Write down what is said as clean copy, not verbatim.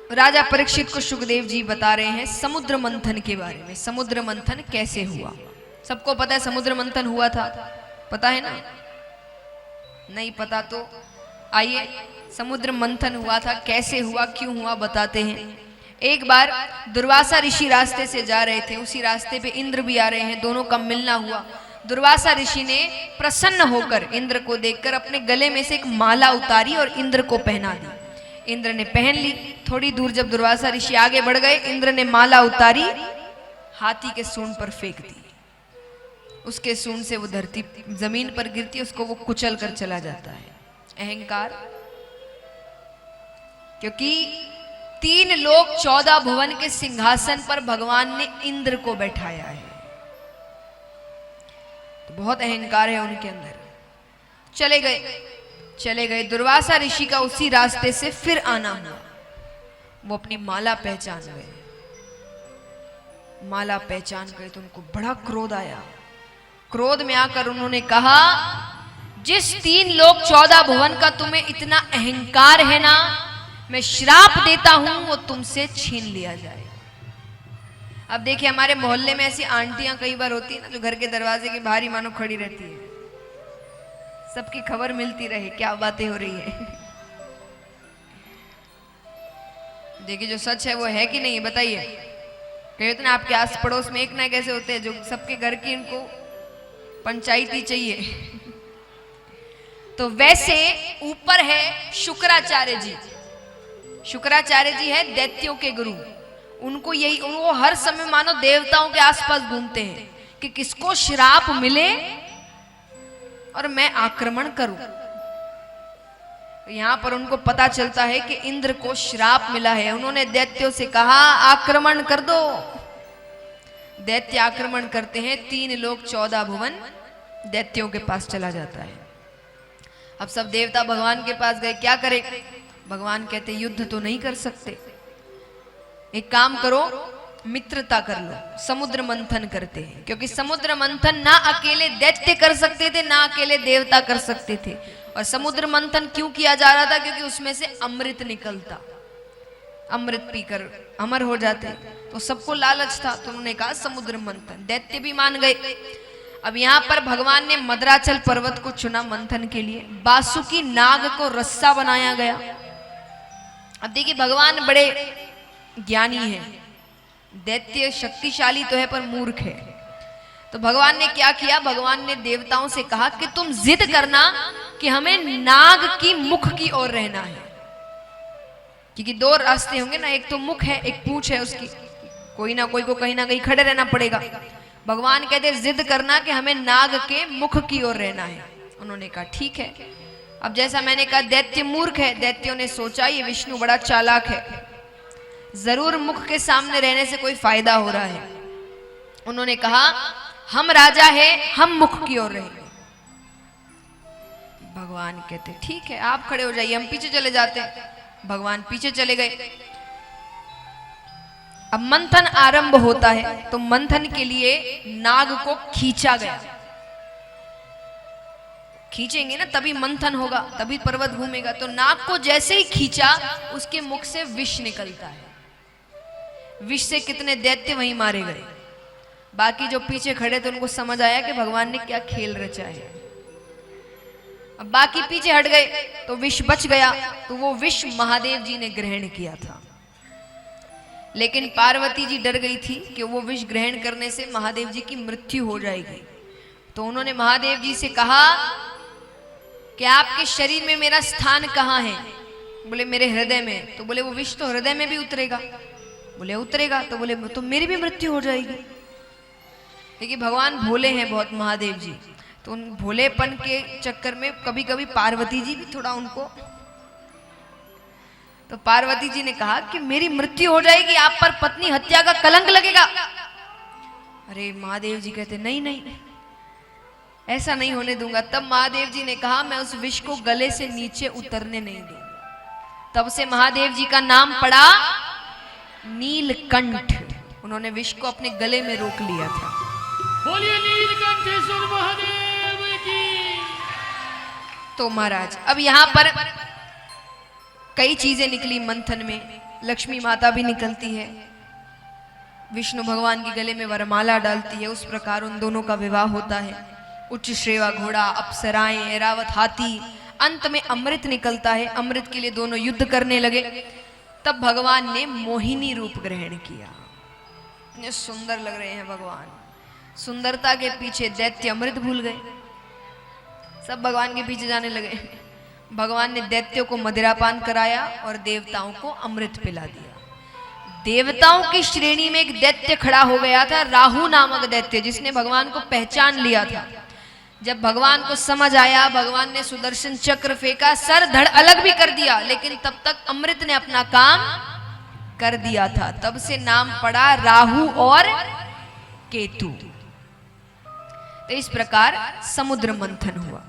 राजा परीक्षित को सुखदेव जी बता रहे हैं समुद्र मंथन के बारे में। समुद्र मंथन कैसे हुआ? सबको पता है समुद्र मंथन हुआ था, पता है ना? नहीं पता तो आइए, समुद्र मंथन हुआ था, कैसे हुआ, क्यों हुआ, बताते हैं। एक बार दुर्वासा ऋषि रास्ते से जा रहे थे, उसी रास्ते पे इंद्र भी आ रहे हैं, दोनों का मिलना हुआ। दुर्वासा ऋषि ने प्रसन्न होकर इंद्र को देखकर अपने गले में से एक माला उतारी और इंद्र को पहना दी। इंद्र ने पहन ली। थोड़ी दूर जब दुर्वासा ऋषि आगे बढ़ गए, इंद्र ने माला उतारी, हाथी के सूंड पर फेंक दी। उसके सूंड से वो धरती जमीन पर गिरती, उसको वो कुचल कर चला जाता है। अहंकार, क्योंकि 3 लोक 14 भुवन के सिंहासन पर भगवान ने इंद्र को बैठाया है, तो बहुत अहंकार है उनके अंदर। चले गए दुर्वासा ऋषि का उसी रास्ते से फिर आना हुआ। वो अपनी माला पहचान गए। माला पहचान गए तो उनको बड़ा क्रोध आया। क्रोध में आकर उन्होंने कहा, जिस 3 लोक 14 भुवन का तुम्हें इतना अहंकार है ना, मैं श्राप देता हूं वो तुमसे छीन लिया जाए। अब देखिए, हमारे मोहल्ले में ऐसी आंटियां कई बार होती है ना, जो घर के दरवाजे के बाहर ही मानो खड़ी रहती है, सबकी खबर मिलती रहे क्या बातें हो रही है। देखिए, जो सच है वो है कि नहीं, बताइए। कहते ना, आपके आस पड़ोस में एक ना एक ऐसे होते हैं जो सबके घर की इनको पंचायती चाहिए। तो वैसे ऊपर है शुक्राचार्य जी। शुक्राचार्य जी है दैत्यों के गुरु। उनको यही, वो हर समय मानो देवताओं के आसपास घूमते हैं कि किसको श्राप मिले और मैं आक्रमण करूं। यहां पर उनको पता चलता है कि इंद्र को श्राप मिला है। उन्होंने दैत्यों से कहा, आक्रमण कर दो। दैत्य आक्रमण करते हैं। 3 लोक 14 भुवन दैत्यों के पास चला जाता है। अब सब देवता भगवान के पास गए, क्या करें? भगवान कहते, युद्ध तो नहीं कर सकते, एक काम करो, मित्रता कर लो, समुद्र मंथन करते हैं। क्योंकि समुद्र मंथन ना अकेले दैत्य कर सकते थे, ना अकेले देवता कर सकते थे। और समुद्र मंथन क्यों किया जा रहा था? क्योंकि उसमें से अमृत निकलता, अमृत पीकर अमर हो जाते। तो सबको लालच था, तो उन्होंने कहा समुद्र मंथन। दैत्य भी मान गए। अब यहां पर भगवान ने मद्राचल पर्वत को चुना मंथन के लिए। बासुकी नाग को रस्सा बनाया गया। अब देखिए, भगवान बड़े ज्ञानी है, दैत्य शक्तिशाली तो है पर मूर्ख है। तो भगवान ने क्या किया? भगवान ने देवताओं से कहा कि तुम जिद करना कि हमें नाग की मुख की ओर रहना है। क्योंकि 2 रास्ते होंगे ना, एक तो मुख है, एक पूंछ है उसकी, कोई ना कोई को कहीं ना कहीं खड़े रहना पड़ेगा। भगवान कहते जिद करना कि हमें नाग के मुख की ओर रहना है। उन्होंने कहा ठीक है। अब जैसा मैंने कहा, दैत्य मूर्ख है। दैत्यों ने सोचा ये विष्णु बड़ा चालाक है, जरूर मुख के सामने रहने से कोई फायदा हो रहा है। उन्होंने कहा, हम राजा है, हम मुख की ओर रहेंगे। भगवान कहते ठीक है, आप खड़े हो जाइए, हम पीछे चले जाते हैं। भगवान पीछे चले गए। अब मंथन आरंभ होता है, तो मंथन के लिए नाग को खींचा गया। खींचेंगे ना तभी मंथन होगा, तभी पर्वत घूमेगा। तो नाग को जैसे ही खींचा, उसके मुख से विष निकलता है। विष से कितने दैत्य वहीं मारे गए। बाकी जो पीछे खड़े थे उनको समझ आया कि भगवान ने क्या खेल रचा है। अब बाकी पीछे हट गए तो विष बच गया। तो वो विष महादेव जी ने ग्रहण किया था। लेकिन पार्वती जी डर गई थी कि वो विष ग्रहण करने से महादेव जी की मृत्यु हो जाएगी। तो उन्होंने महादेव जी से कहा कि आपके शरीर में मेरा स्थान कहाँ है? बोले मेरे हृदय में। तो बोले वो विष तो हृदय में भी उतरेगा। बोले उतरेगा। तो बोले तो मेरी भी मृत्यु हो जाएगी। देखिए, भगवान भोले हैं बहुत महादेव जी। तो उन भोलेपन के चक्कर में कभी कभी पार्वती जी भी थोड़ा उनको, तो पार्वती जी ने कहा कि मेरी मृत्यु हो जाएगी, आप पर पत्नी हत्या का कलंक लगेगा। अरे महादेव जी कहते नहीं नहीं, ऐसा नहीं होने दूंगा। तब महादेव जी ने कहा मैं उस विष को गले से नीचे उतरने नहीं दूंगा। तब से महादेव जी का नाम पड़ा नीलकंठ। उन्होंने विष को अपने गले में रोक लिया था। बोलिए नीलकंठेश्वर महादेव की। तो महाराज, अब यहां पर कई चीजें निकली मंथन में। लक्ष्मी माता भी निकलती है, विष्णु भगवान के गले में वरमाला डालती है। उस प्रकार उन दोनों का विवाह होता है। उच्च श्रेवा घोड़ा, अप्सराएं, ऐरावत हाथी, अंत में अमृत निकलता है। अमृत के लिए दोनों युद्ध करने लगे। तब भगवान ने मोहिनी रूप ग्रहण किया। इतने सुंदर लग रहे हैं भगवान। सुंदरता के पीछे दैत्य अमृत भूल गए, सब भगवान के पीछे जाने लगे। भगवान ने दैत्यों को मदिरापान कराया और देवताओं को अमृत पिला दिया। देवताओं की श्रेणी में एक दैत्य खड़ा हो गया था, राहु नामक दैत्य, जिसने भगवान को पहचान लिया था। जब भगवान को समझ आया, भगवान ने सुदर्शन चक्र फेंका, सर धड़ अलग भी कर दिया, लेकिन तब तक अमृत ने अपना काम कर दिया था। तब से नाम पड़ा राहु और केतु। तो इस प्रकार समुद्र मंथन हुआ।